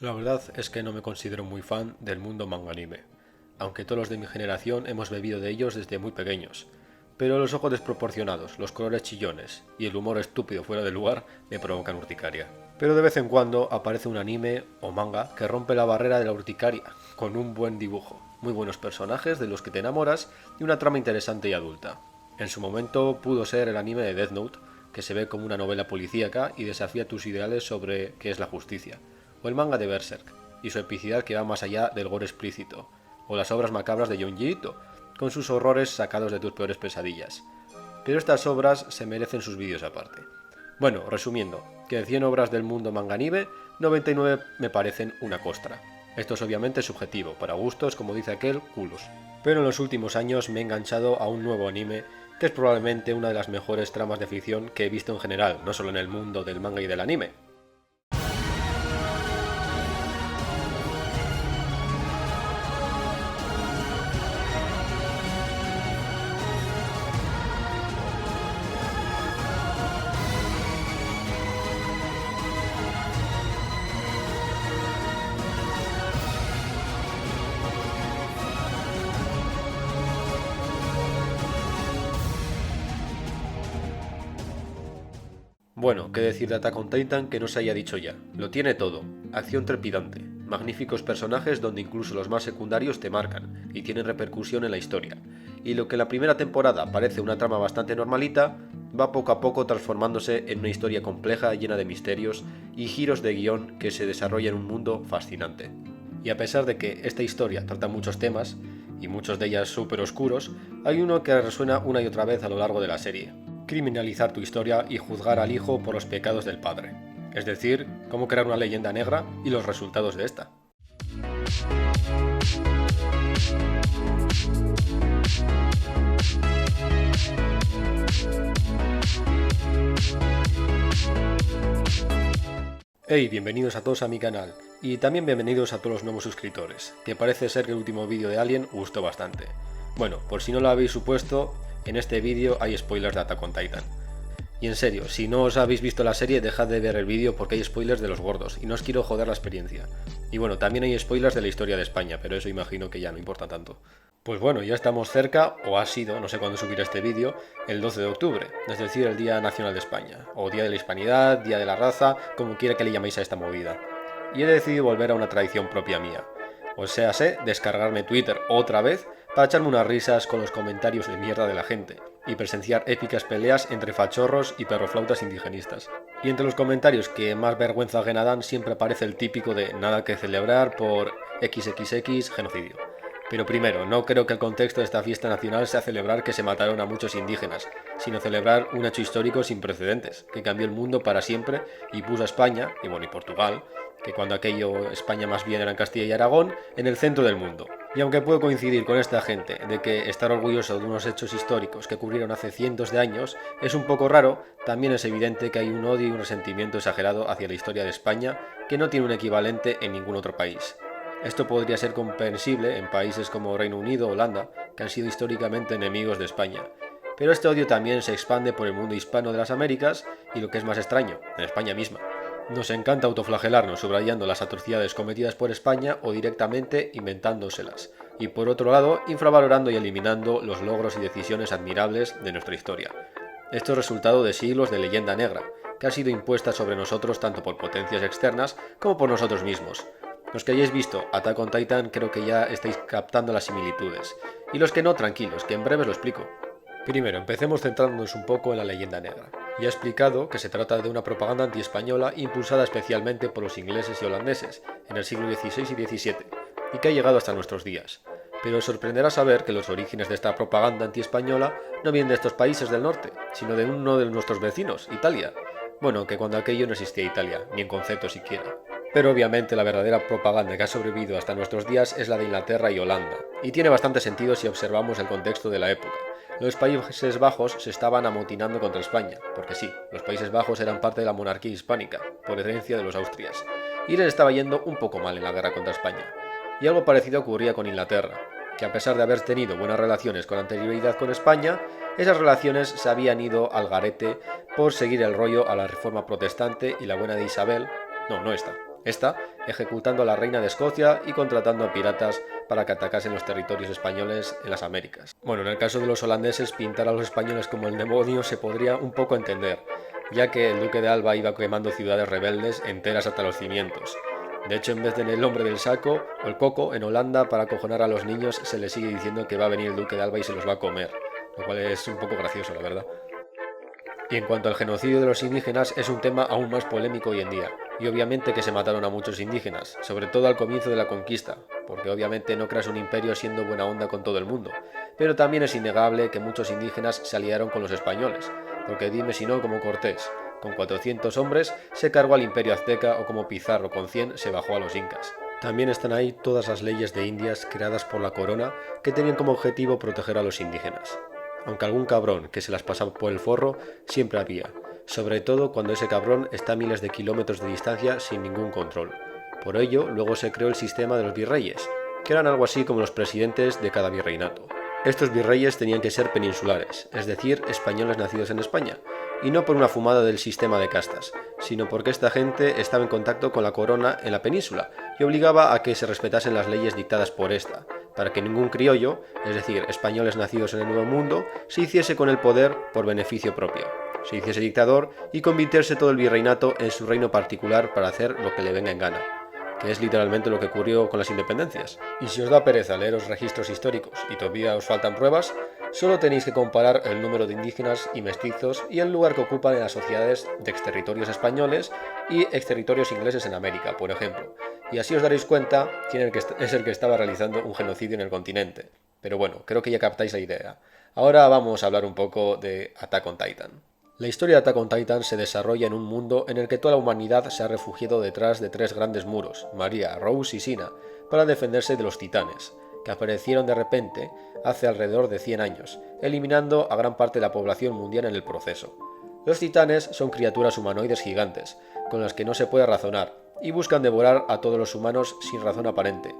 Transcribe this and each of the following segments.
La verdad es que no me considero muy fan del mundo manga anime, aunque todos los de mi generación hemos bebido de ellos desde muy pequeños. Pero los ojos desproporcionados, los colores chillones y el humor estúpido fuera de lugar me provocan urticaria. Pero de vez en cuando aparece un anime o manga que rompe la barrera de la urticaria, con un buen dibujo, muy buenos personajes de los que te enamoras y una trama interesante y adulta. En su momento pudo ser el anime de Death Note, que se ve como una novela policíaca y desafía tus ideales sobre qué es la justicia, o el manga de Berserk, y su epicidad que va más allá del gore explícito, o las obras macabras de Junji Ito, con sus horrores sacados de tus peores pesadillas. Pero estas obras se merecen sus vídeos aparte. Bueno, resumiendo, que de 100 obras del mundo manga anime, 99 me parecen una costra. Esto es obviamente subjetivo, para gustos, como dice aquel, culos. Pero en los últimos años me he enganchado a un nuevo anime que es probablemente una de las mejores tramas de ficción que he visto en general, no solo en el mundo del manga y del anime. Bueno, qué decir de Attack on Titan que no se haya dicho ya. Lo tiene todo. Acción trepidante, magníficos personajes donde incluso los más secundarios te marcan y tienen repercusión en la historia. Y lo que en la primera temporada parece una trama bastante normalita, va poco a poco transformándose en una historia compleja llena de misterios y giros de guión que se desarrolla en un mundo fascinante. Y a pesar de que esta historia trata muchos temas, y muchos de ellas súper oscuros, hay uno que resuena una y otra vez a lo largo de la serie: criminalizar tu historia y juzgar al hijo por los pecados del padre. Es decir, cómo crear una leyenda negra y los resultados de esta. Hey, bienvenidos a todos a mi canal, y también bienvenidos a todos los nuevos suscriptores, que parece ser que el último vídeo de Alien gustó bastante. Bueno, por si no lo habéis supuesto, en este vídeo hay spoilers de Attack on Titan. Y en serio, si no os habéis visto la serie, dejad de ver el vídeo porque hay spoilers de los gordos, y no os quiero joder la experiencia. Y bueno, también hay spoilers de la historia de España, pero eso imagino que ya no importa tanto. Pues bueno, ya estamos cerca, o ha sido, no sé cuándo subiré este vídeo, el 12 de octubre, es decir, el Día Nacional de España, o Día de la Hispanidad, Día de la Raza, como quiera que le llaméis a esta movida. Y he decidido volver a una tradición propia mía. O sea, descargarme Twitter otra vez para echarme unas risas con los comentarios de mierda de la gente y presenciar épicas peleas entre fachorros y perroflautas indigenistas. Y entre los comentarios que más vergüenza ajena dan siempre aparece el típico de nada que celebrar por XXX genocidio. Pero primero, no creo que el contexto de esta fiesta nacional sea celebrar que se mataron a muchos indígenas, sino celebrar un hecho histórico sin precedentes, que cambió el mundo para siempre y puso a España, y bueno, y Portugal, que cuando aquello España más bien era en Castilla y Aragón, en el centro del mundo. Y aunque puedo coincidir con esta gente de que estar orgulloso de unos hechos históricos que ocurrieron hace cientos de años es un poco raro, también es evidente que hay un odio y un resentimiento exagerado hacia la historia de España que no tiene un equivalente en ningún otro país. Esto podría ser comprensible en países como Reino Unido o Holanda, que han sido históricamente enemigos de España. Pero este odio también se expande por el mundo hispano de las Américas y, lo que es más extraño, en España misma. Nos encanta autoflagelarnos subrayando las atrocidades cometidas por España o directamente inventándoselas, y por otro lado, infravalorando y eliminando los logros y decisiones admirables de nuestra historia. Esto es resultado de siglos de leyenda negra, que ha sido impuesta sobre nosotros tanto por potencias externas como por nosotros mismos. Los que hayáis visto Attack on Titan creo que ya estáis captando las similitudes, y los que no, tranquilos, que en breve os lo explico. Primero, empecemos centrándonos un poco en la leyenda negra. Ya he explicado que se trata de una propaganda antiespañola impulsada especialmente por los ingleses y holandeses en el siglo XVI y XVII, y que ha llegado hasta nuestros días. Pero os sorprenderá saber que los orígenes de esta propaganda antiespañola no vienen de estos países del norte, sino de uno de nuestros vecinos, Italia. Bueno, que cuando aquello no existía Italia, ni en concepto siquiera. Pero obviamente la verdadera propaganda que ha sobrevivido hasta nuestros días es la de Inglaterra y Holanda, y tiene bastante sentido si observamos el contexto de la época. Los Países Bajos se estaban amotinando contra España, porque sí, los Países Bajos eran parte de la monarquía hispánica, por herencia de los Austrias, y les estaba yendo un poco mal en la guerra contra España. Y algo parecido ocurría con Inglaterra, que a pesar de haber tenido buenas relaciones con anterioridad con España, esas relaciones se habían ido al garete por seguir el rollo a la reforma protestante y la buena de Isabel, no esta, esta ejecutando a la reina de Escocia y contratando a piratas para que atacasen los territorios españoles en las Américas. Bueno, en el caso de los holandeses, pintar a los españoles como el demonio se podría un poco entender, ya que el duque de Alba iba quemando ciudades rebeldes enteras hasta los cimientos. De hecho, en vez de el hombre del saco o el coco, en Holanda, para acojonar a los niños, se les sigue diciendo que va a venir el duque de Alba y se los va a comer, lo cual es un poco gracioso, la verdad. Y en cuanto al genocidio de los indígenas, es un tema aún más polémico hoy en día. Y obviamente que se mataron a muchos indígenas, sobre todo al comienzo de la conquista, porque obviamente no creas un imperio siendo buena onda con todo el mundo. Pero también es innegable que muchos indígenas se aliaron con los españoles, porque dime si no como Cortés, con 400 hombres se cargó al imperio azteca, o como Pizarro con 100 se bajó a los incas. También están ahí todas las leyes de Indias creadas por la corona que tenían como objetivo proteger a los indígenas. Aunque algún cabrón que se las pasaba por el forro siempre había, sobre todo cuando ese cabrón está a miles de kilómetros de distancia sin ningún control. Por ello, luego se creó el sistema de los virreyes, que eran algo así como los presidentes de cada virreinato. Estos virreyes tenían que ser peninsulares, es decir, españoles nacidos en España, y no por una fumada del sistema de castas, sino porque esta gente estaba en contacto con la corona en la península y obligaba a que se respetasen las leyes dictadas por esta, para que ningún criollo, es decir, españoles nacidos en el Nuevo Mundo, se hiciese con el poder por beneficio propio, se hiciese dictador y convirtiese todo el virreinato en su reino particular para hacer lo que le venga en gana, que es literalmente lo que ocurrió con las independencias. Y si os da pereza leeros registros históricos y todavía os faltan pruebas, solo tenéis que comparar el número de indígenas y mestizos y el lugar que ocupan en las sociedades de exterritorios españoles y exterritorios ingleses en América, por ejemplo. Y así os daréis cuenta quién es el que estaba realizando un genocidio en el continente. Pero bueno, creo que ya captáis la idea. Ahora vamos a hablar un poco de Attack on Titan. La historia de Attack on Titan se desarrolla en un mundo en el que toda la humanidad se ha refugiado detrás de 3 grandes muros, Maria, Rose y Sina, para defenderse de los titanes, que aparecieron de repente hace alrededor de 100 años, eliminando a gran parte de la población mundial en el proceso. Los titanes son criaturas humanoides gigantes, con las que no se puede razonar, y buscan devorar a todos los humanos sin razón aparente.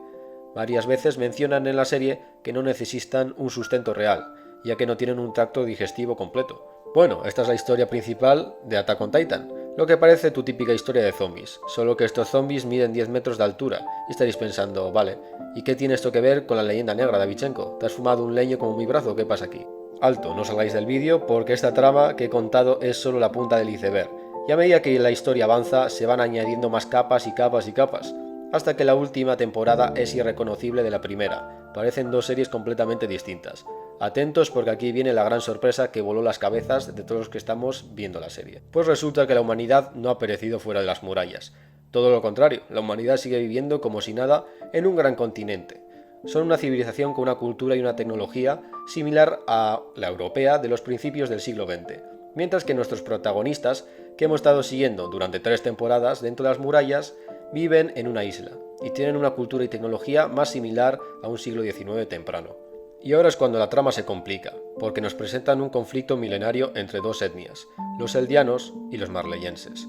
Varias veces mencionan en la serie que no necesitan un sustento real, ya que no tienen un tracto digestivo completo. Bueno, esta es la historia principal de Attack on Titan, lo que parece tu típica historia de zombies, solo que estos zombies miden 10 metros de altura, y estaréis pensando, vale, ¿y qué tiene esto que ver con la leyenda negra de Davichenko? ¿Te has fumado un leño como mi brazo? ¿Qué pasa aquí? Alto, no salgáis del vídeo porque esta trama que he contado es solo la punta del iceberg, y a medida que la historia avanza se van añadiendo más capas y capas y capas, hasta que la última temporada es irreconocible de la primera, parecen 2 series completamente distintas. Atentos porque aquí viene la gran sorpresa que voló las cabezas de todos los que estamos viendo la serie. Pues resulta que la humanidad no ha perecido fuera de las murallas. Todo lo contrario, la humanidad sigue viviendo como si nada en un gran continente. Son una civilización con una cultura y una tecnología similar a la europea de los principios del siglo XX. Mientras que nuestros protagonistas, que hemos estado siguiendo durante 3 temporadas dentro de las murallas, viven en una isla y tienen una cultura y tecnología más similar a un siglo XIX temprano. Y ahora es cuando la trama se complica, porque nos presentan un conflicto milenario entre 2 etnias, los eldianos y los marleyenses.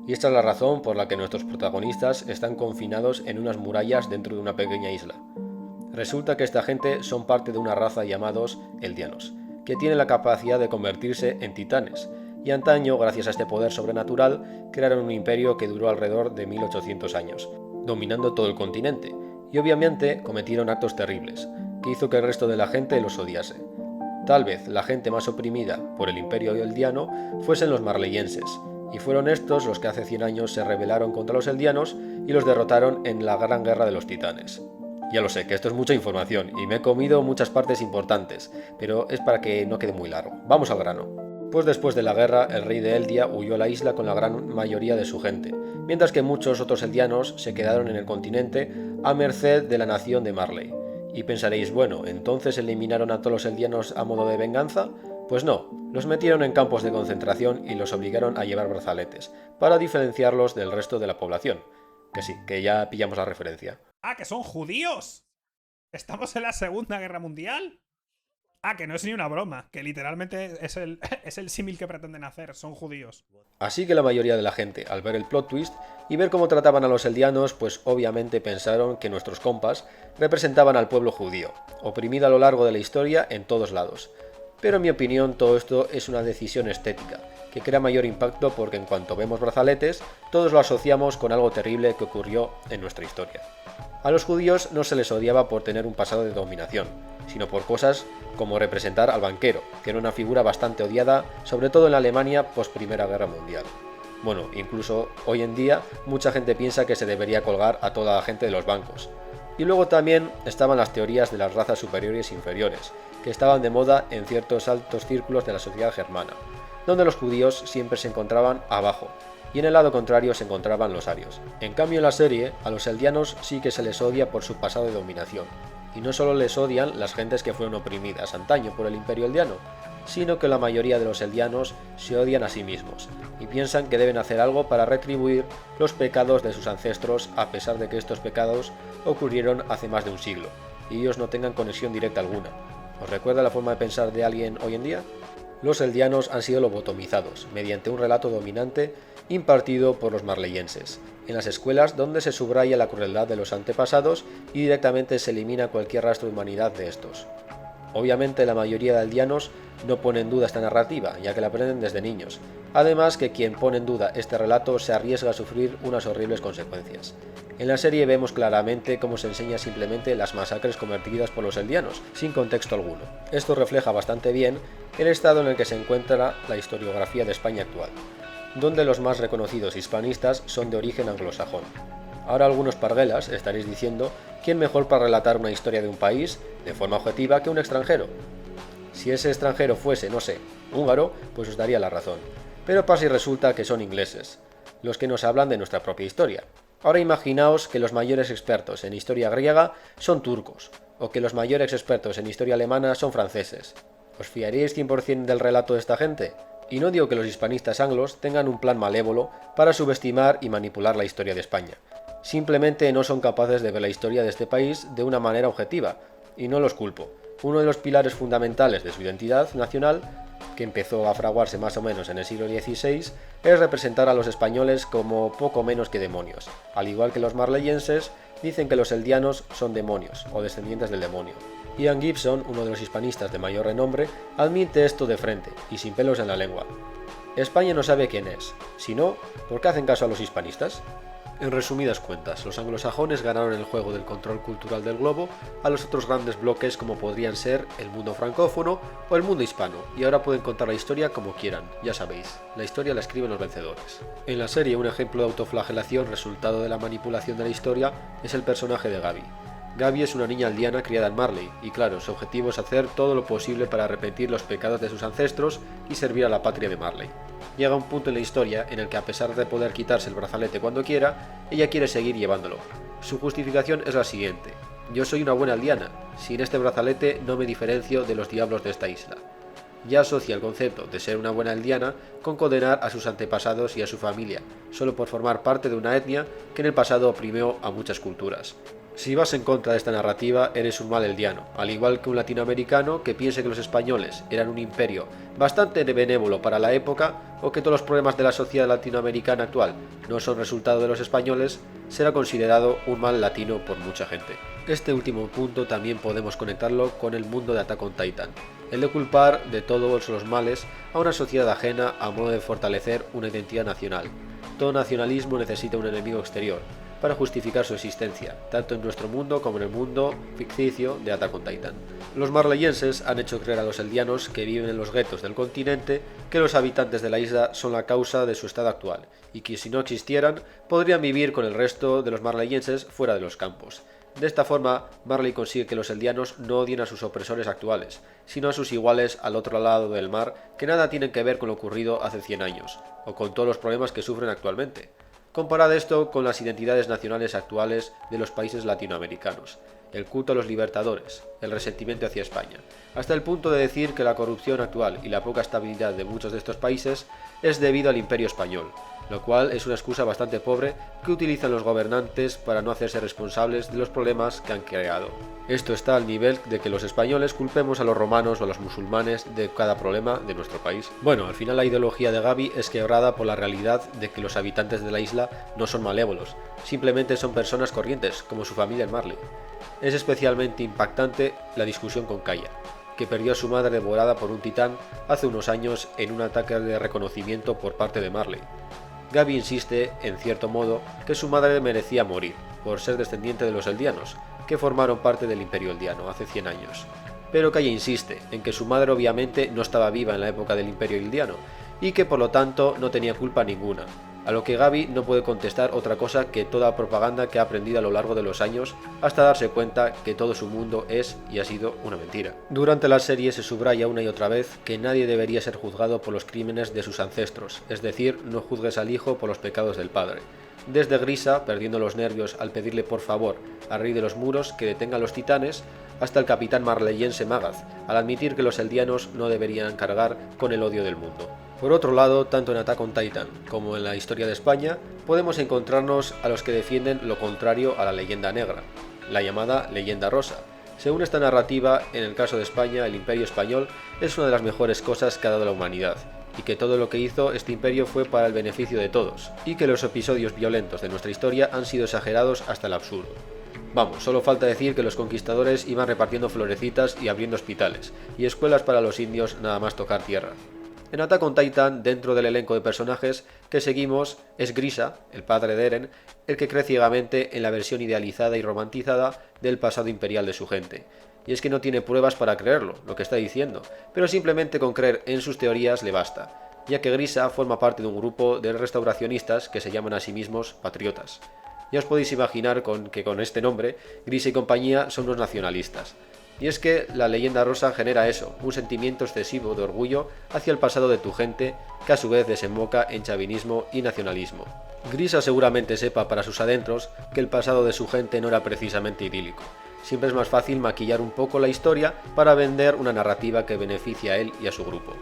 Y esta es la razón por la que nuestros protagonistas están confinados en unas murallas dentro de una pequeña isla. Resulta que esta gente son parte de una raza llamados eldianos, que tienen la capacidad de convertirse en titanes, y antaño, gracias a este poder sobrenatural, crearon un imperio que duró alrededor de 1800 años, dominando todo el continente, y obviamente cometieron actos terribles, que hizo que el resto de la gente los odiase. Tal vez la gente más oprimida por el imperio eldiano fuesen los marleyenses, y fueron estos los que hace 100 años se rebelaron contra los eldianos y los derrotaron en la Gran Guerra de los Titanes. Ya lo sé, que esto es mucha información y me he comido muchas partes importantes, pero es para que no quede muy largo. Vamos al grano. Pues después de la guerra, el rey de Eldia huyó a la isla con la gran mayoría de su gente, mientras que muchos otros eldianos se quedaron en el continente a merced de la nación de Marley. Y pensaréis, bueno, ¿entonces eliminaron a todos los eldianos a modo de venganza? Pues no, los metieron en campos de concentración y los obligaron a llevar brazaletes, para diferenciarlos del resto de la población. Que sí, que ya pillamos la referencia. ¡Ah, que son judíos! ¿Estamos en la Segunda Guerra Mundial? Ah, que no es ni una broma, que literalmente es el símil que pretenden hacer, son judíos. Así que la mayoría de la gente, al ver el plot twist y ver cómo trataban a los eldianos, pues obviamente pensaron que nuestros compas representaban al pueblo judío, oprimido a lo largo de la historia en todos lados. Pero en mi opinión todo esto es una decisión estética, que crea mayor impacto porque en cuanto vemos brazaletes, todos lo asociamos con algo terrible que ocurrió en nuestra historia. A los judíos no se les odiaba por tener un pasado de dominación, sino por cosas como representar al banquero, que era una figura bastante odiada, sobre todo en la Alemania post Primera Guerra Mundial. Bueno, incluso hoy en día mucha gente piensa que se debería colgar a toda la gente de los bancos. Y luego también estaban las teorías de las razas superiores e inferiores, que estaban de moda en ciertos altos círculos de la sociedad germana, donde los judíos siempre se encontraban abajo, y en el lado contrario se encontraban los arios. En cambio en la serie, a los eldianos sí que se les odia por su pasado de dominación, y no solo les odian las gentes que fueron oprimidas antaño por el imperio eldiano, sino que la mayoría de los eldianos se odian a sí mismos, y piensan que deben hacer algo para retribuir los pecados de sus ancestros a pesar de que estos pecados ocurrieron hace más de un siglo, y ellos no tengan conexión directa alguna. ¿Os recuerda la forma de pensar de alguien hoy en día? Los eldianos han sido lobotomizados mediante un relato dominante impartido por los marleyenses, en las escuelas donde se subraya la crueldad de los antepasados y directamente se elimina cualquier rastro de humanidad de estos. Obviamente la mayoría de eldianos no pone en duda esta narrativa, ya que la aprenden desde niños, además que quien pone en duda este relato se arriesga a sufrir unas horribles consecuencias. En la serie vemos claramente cómo se enseña simplemente las masacres cometidas por los eldianos, sin contexto alguno. Esto refleja bastante bien el estado en el que se encuentra la historiografía de España actual, donde los más reconocidos hispanistas son de origen anglosajón. Ahora algunos parguelas estaréis diciendo quién mejor para relatar una historia de un país de forma objetiva que un extranjero. Si ese extranjero fuese, no sé, húngaro, pues os daría la razón. Pero pasa y resulta que son ingleses, los que nos hablan de nuestra propia historia. Ahora imaginaos que los mayores expertos en historia griega son turcos, o que los mayores expertos en historia alemana son franceses. ¿Os fiaríais 100% del relato de esta gente? Y no digo que los hispanistas anglos tengan un plan malévolo para subestimar y manipular la historia de España. Simplemente no son capaces de ver la historia de este país de una manera objetiva, y no los culpo. Uno de los pilares fundamentales de su identidad nacional, que empezó a fraguarse más o menos en el siglo XVI, es representar a los españoles como poco menos que demonios. Al igual que los marleyenses, dicen que los eldianos son demonios, o descendientes del demonio. Ian Gibson, uno de los hispanistas de mayor renombre, admite esto de frente, y sin pelos en la lengua. España no sabe quién es. Si no, ¿por qué hacen caso a los hispanistas? En resumidas cuentas, los anglosajones ganaron el juego del control cultural del globo a los otros grandes bloques como podrían ser el mundo francófono o el mundo hispano, y ahora pueden contar la historia como quieran, ya sabéis, la historia la escriben los vencedores. En la serie, un ejemplo de autoflagelación resultado de la manipulación de la historia es el personaje de Gaby. Gaby es una niña aldeana criada en Marley, y claro, su objetivo es hacer todo lo posible para arrepentir los pecados de sus ancestros y servir a la patria de Marley. Llega un punto en la historia en el que, a pesar de poder quitarse el brazalete cuando quiera, ella quiere seguir llevándolo. Su justificación es la siguiente: yo soy una buena aldeana, sin este brazalete no me diferencio de los diablos de esta isla. Ya asocia el concepto de ser una buena aldeana con condenar a sus antepasados y a su familia, solo por formar parte de una etnia que en el pasado oprimió a muchas culturas. Si vas en contra de esta narrativa, eres un mal eldiano, al igual que un latinoamericano que piense que los españoles eran un imperio bastante benévolo para la época, o que todos los problemas de la sociedad latinoamericana actual no son resultado de los españoles, será considerado un mal latino por mucha gente. Este último punto también podemos conectarlo con el mundo de Attack on Titan, el de culpar de todos los males a una sociedad ajena a modo de fortalecer una identidad nacional. Todo nacionalismo necesita un enemigo exterior para justificar su existencia, tanto en nuestro mundo como en el mundo ficticio de Attack on Titan. Los marleyenses han hecho creer a los eldianos que viven en los guetos del continente que los habitantes de la isla son la causa de su estado actual, y que si no existieran, podrían vivir con el resto de los marleyenses fuera de los campos. De esta forma, Marley consigue que los eldianos no odien a sus opresores actuales, sino a sus iguales al otro lado del mar, que nada tienen que ver con lo ocurrido hace 100 años, o con todos los problemas que sufren actualmente. Comparad esto con las identidades nacionales actuales de los países latinoamericanos, el culto a los libertadores, el resentimiento hacia España, hasta el punto de decir que la corrupción actual y la poca estabilidad de muchos de estos países es debido al Imperio Español, lo cual es una excusa bastante pobre que utilizan los gobernantes para no hacerse responsables de los problemas que han creado. Esto está al nivel de que los españoles culpemos a los romanos o a los musulmanes de cada problema de nuestro país. Bueno, al final la ideología de Gaby es quebrada por la realidad de que los habitantes de la isla no son malévolos, simplemente son personas corrientes, como su familia en Marley. Es especialmente impactante la discusión con Kaya. que perdió a su madre devorada por un titán hace unos años en un ataque de reconocimiento por parte de Marley. Gabi insiste, en cierto modo, que su madre merecía morir, por ser descendiente de los Eldianos, que formaron parte del Imperio Eldiano hace 100 años. Pero Kaeya insiste en que su madre obviamente no estaba viva en la época del Imperio Eldiano, y que por lo tanto no tenía culpa ninguna, a lo que Gabi no puede contestar otra cosa que toda propaganda que ha aprendido a lo largo de los años hasta darse cuenta que todo su mundo es y ha sido una mentira. Durante la serie se subraya una y otra vez que nadie debería ser juzgado por los crímenes de sus ancestros, es decir, no juzgues al hijo por los pecados del padre. Desde Grisa, perdiendo los nervios al pedirle por favor al rey de los muros que detenga a los titanes, hasta el capitán marleyense Magath, al admitir que los eldianos no deberían cargar con el odio del mundo. Por otro lado, tanto en Attack on Titan como en la historia de España, podemos encontrarnos a los que defienden lo contrario a la leyenda negra, la llamada leyenda rosa. Según esta narrativa, en el caso de España, el Imperio Español es una de las mejores cosas que ha dado la humanidad, y que todo lo que hizo este imperio fue para el beneficio de todos, y que los episodios violentos de nuestra historia han sido exagerados hasta el absurdo. Vamos, solo falta decir que los conquistadores iban repartiendo florecitas y abriendo hospitales, y escuelas para los indios nada más tocar tierra. En Attack on Titan, dentro del elenco de personajes que seguimos, es Grisa, el padre de Eren, el que cree ciegamente en la versión idealizada y romantizada del pasado imperial de su gente. Y es que no tiene pruebas para creerlo, lo que está diciendo, pero simplemente con creer en sus teorías le basta, ya que Grisa forma parte de un grupo de restauracionistas que se llaman a sí mismos patriotas. Ya os podéis imaginar que con este nombre, Grisa y compañía son unos nacionalistas. Y es que la leyenda rosa genera eso, un sentimiento excesivo de orgullo hacia el pasado de tu gente, que a su vez desemboca en chauvinismo y nacionalismo. Grisa seguramente sepa para sus adentros que el pasado de su gente no era precisamente idílico. Siempre es más fácil maquillar un poco la historia para vender una narrativa que beneficie a él y a su grupo.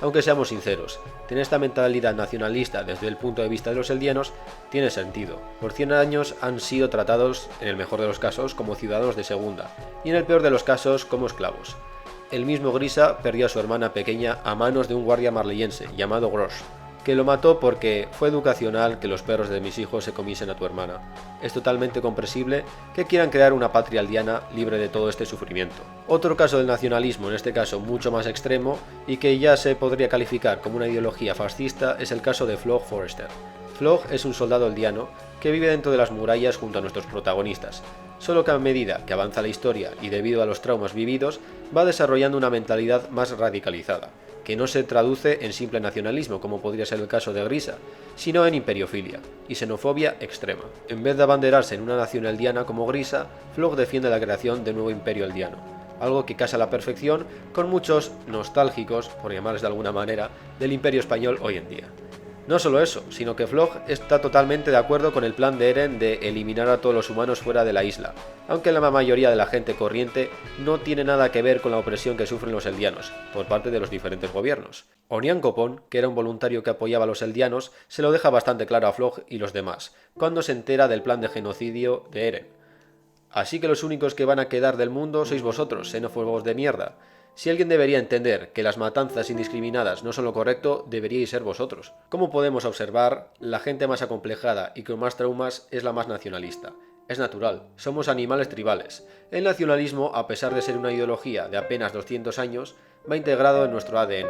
Aunque seamos sinceros, tener esta mentalidad nacionalista desde el punto de vista de los eldianos tiene sentido. Por 100 años han sido tratados, en el mejor de los casos, como ciudadanos de segunda, y en el peor de los casos, como esclavos. El mismo Grisa perdió a su hermana pequeña a manos de un guardia marleyense, llamado Grosh, que lo mató porque fue educacional que los perros de mis hijos se comiesen a tu hermana. Es totalmente comprensible que quieran crear una patria aldeana libre de todo este sufrimiento. Otro caso del nacionalismo, en este caso mucho más extremo, y que ya se podría calificar como una ideología fascista, es el caso de Flog Forrester. Flog es un soldado eldiano que vive dentro de las murallas junto a nuestros protagonistas, solo que a medida que avanza la historia y debido a los traumas vividos, va desarrollando una mentalidad más radicalizada, que no se traduce en simple nacionalismo, como podría ser el caso de Grisa, sino en imperiofilia y xenofobia extrema. En vez de abanderarse en una nación eldiana como Grisa, Flog defiende la creación de un nuevo imperio eldiano, algo que casa a la perfección con muchos nostálgicos, por llamarles de alguna manera, del imperio español hoy en día. No solo eso, sino que Flog está totalmente de acuerdo con el plan de Eren de eliminar a todos los humanos fuera de la isla, aunque la mayoría de la gente corriente no tiene nada que ver con la opresión que sufren los eldianos, por parte de los diferentes gobiernos. Onian Copón, que era un voluntario que apoyaba a los eldianos, se lo deja bastante claro a Flog y los demás, cuando se entera del plan de genocidio de Eren. Así que los únicos que van a quedar del mundo sois vosotros, xenófobos de mierda. Si alguien debería entender que las matanzas indiscriminadas no son lo correcto, deberíais ser vosotros. Como podemos observar, la gente más acomplejada y con más traumas es la más nacionalista. Es natural, somos animales tribales. El nacionalismo, a pesar de ser una ideología de apenas 200 años, va integrado en nuestro ADN.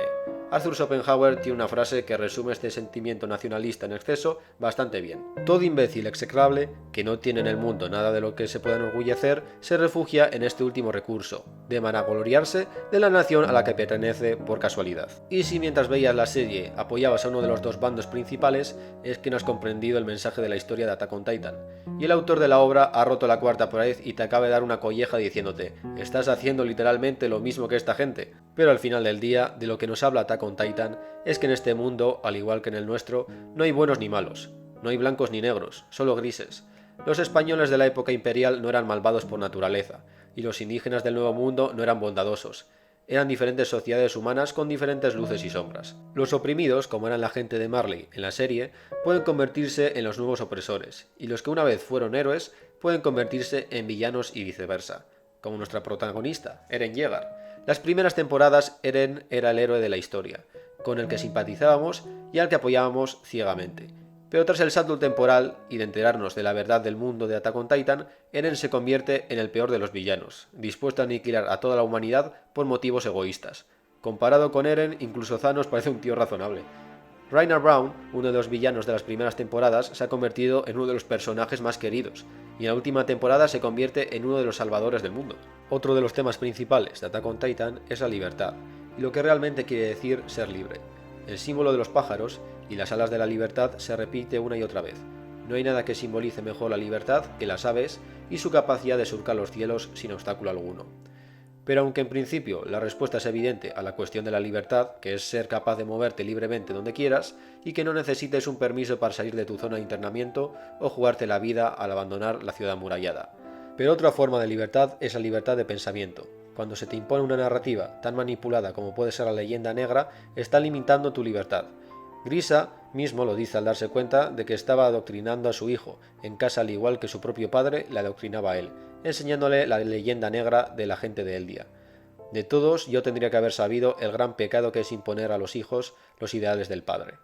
Arthur Schopenhauer tiene una frase que resume este sentimiento nacionalista en exceso bastante bien. Todo imbécil execrable, que no tiene en el mundo nada de lo que se pueda enorgullecer, se refugia en este último recurso, de vanagloriarse de la nación a la que pertenece por casualidad. Y si mientras veías la serie apoyabas a uno de los dos bandos principales, es que no has comprendido el mensaje de la historia de Attack on Titan. Y el autor de la obra ha roto la cuarta pared y te acaba de dar una colleja diciéndote: estás haciendo literalmente lo mismo que esta gente. Pero al final del día, de lo que nos habla Attack on Titan es que en este mundo, al igual que en el nuestro, no hay buenos ni malos, no hay blancos ni negros, solo grises. Los españoles de la época imperial no eran malvados por naturaleza, y los indígenas del Nuevo Mundo no eran bondadosos. Eran diferentes sociedades humanas con diferentes luces y sombras. Los oprimidos, como eran la gente de Marley en la serie, pueden convertirse en los nuevos opresores, y los que una vez fueron héroes pueden convertirse en villanos y viceversa, como nuestra protagonista, Eren Yeager. Las primeras temporadas Eren era el héroe de la historia, con el que simpatizábamos y al que apoyábamos ciegamente. Pero tras el salto temporal y de enterarnos de la verdad del mundo de Attack on Titan, Eren se convierte en el peor de los villanos, dispuesto a aniquilar a toda la humanidad por motivos egoístas. Comparado con Eren, incluso Thanos parece un tío razonable. Rainer Brown, uno de los villanos de las primeras temporadas, se ha convertido en uno de los personajes más queridos, y en la última temporada se convierte en uno de los salvadores del mundo. Otro de los temas principales de Attack on Titan es la libertad, y lo que realmente quiere decir ser libre. El símbolo de los pájaros y las alas de la libertad se repite una y otra vez. No hay nada que simbolice mejor la libertad que las aves y su capacidad de surcar los cielos sin obstáculo alguno. Pero aunque en principio la respuesta es evidente a la cuestión de la libertad, que es ser capaz de moverte libremente donde quieras y que no necesites un permiso para salir de tu zona de internamiento o jugarte la vida al abandonar la ciudad amurallada. Pero otra forma de libertad es la libertad de pensamiento. Cuando se te impone una narrativa tan manipulada como puede ser la leyenda negra, está limitando tu libertad. Grisa mismo lo dice al darse cuenta de que estaba adoctrinando a su hijo, en casa al igual que su propio padre le adoctrinaba a él, enseñándole la leyenda negra de la gente de Eldia. De todos, yo tendría que haber sabido el gran pecado que es imponer a los hijos los ideales del padre.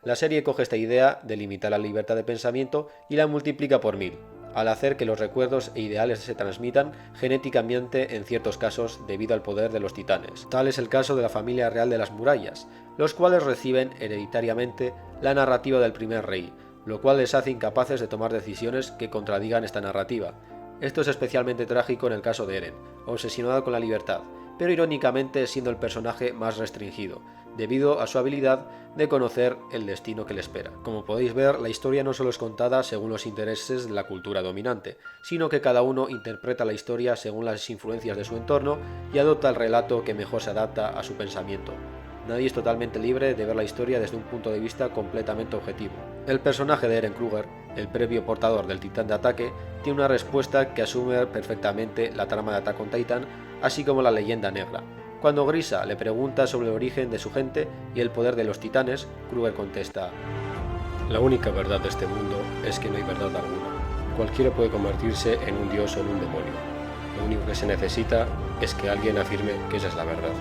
La serie coge esta idea de limitar la libertad de pensamiento y la multiplica por 1000, al hacer que los recuerdos e ideales se transmitan genéticamente en ciertos casos debido al poder de los titanes. Tal es el caso de la familia real de las murallas, los cuales reciben hereditariamente la narrativa del primer rey, lo cual les hace incapaces de tomar decisiones que contradigan esta narrativa. Esto es especialmente trágico en el caso de Eren, obsesionado con la libertad, pero irónicamente siendo el personaje más restringido, debido a su habilidad de conocer el destino que le espera. Como podéis ver, la historia no solo es contada según los intereses de la cultura dominante, sino que cada uno interpreta la historia según las influencias de su entorno y adopta el relato que mejor se adapta a su pensamiento. Nadie es totalmente libre de ver la historia desde un punto de vista completamente objetivo. El personaje de Eren Kruger, el previo portador del titán de ataque, tiene una respuesta que asume perfectamente la trama de Attack on Titan, así como la leyenda negra. Cuando Grisa le pregunta sobre el origen de su gente y el poder de los titanes, Kruger contesta: la única verdad de este mundo es que no hay verdad alguna. Cualquiera puede convertirse en un dios o en un demonio. Lo único que se necesita es que alguien afirme que esa es la verdad.